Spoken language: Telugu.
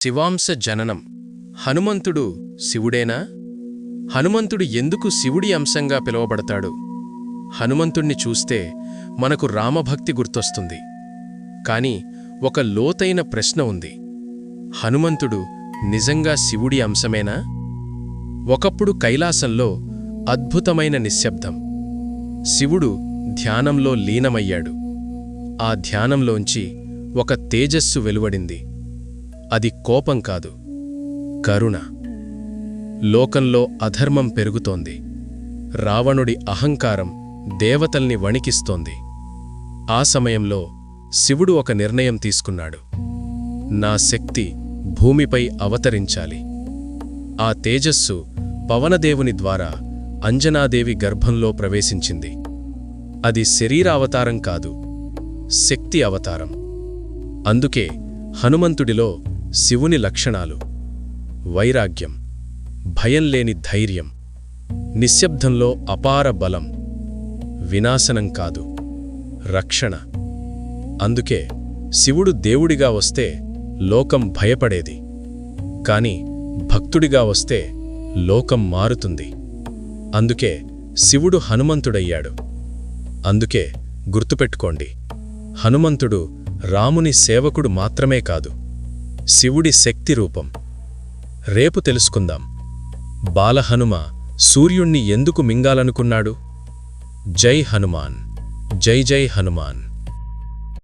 శివాంశ జననం. హనుమంతుడు శివుడేనా? హనుమంతుడు ఎందుకు శివుడి అంశంగా పిలువబడతాడు? హనుమంతుణ్ణి చూస్తే మనకు రామభక్తి గుర్తొస్తుంది. కాని ఒక లోతైన ప్రశ్న ఉంది. హనుమంతుడు నిజంగా శివుడి అంశమేనా? ఒకప్పుడు కైలాసంలో అద్భుతమైన నిశ్శబ్దం. శివుడు ధ్యానంలో లీనమయ్యాడు. ఆ ధ్యానంలోంచి ఒక తేజస్సు వెలువడింది. అది కోపం కాదు, కరుణ. లోకంలో అధర్మం పెరుగుతోంది. రావణుడి అహంకారం దేవతల్ని వణికిస్తోంది. ఆ సమయంలో శివుడు ఒక నిర్ణయం తీసుకున్నాడు. నా శక్తి భూమిపై అవతరించాలి. ఆ తేజస్సు పవనదేవుని ద్వారా అంజనాదేవి గర్భంలో ప్రవేశించింది. అది శరీరావతారం కాదు, శక్తి అవతారం. అందుకే హనుమంతుడిలో శివుని లక్షణాలు: వైరాగ్యం, భయం లేని ధైర్యం, నిశ్శబ్దంలో అపార బలం, వినాశనం కాదు, రక్షణ. అందుకే శివుడు దేవుడిగా వస్తే లోకం భయపడేది. కాని భక్తుడిగా వస్తే లోకం మారుతుంది. అందుకే శివుడు హనుమంతుడయ్యాడు. అందుకే గుర్తుపెట్టుకోండి, హనుమంతుడు రాముని సేవకుడు మాత్రమే కాదు, శివుడి శక్తి రూపం. రేపు తెలుసుకుందాం, బాలహనుమ సూర్యుణ్ణి ఎందుకు మింగాలనుకున్నాడు. జై హనుమాన్, జై జై హనుమాన్.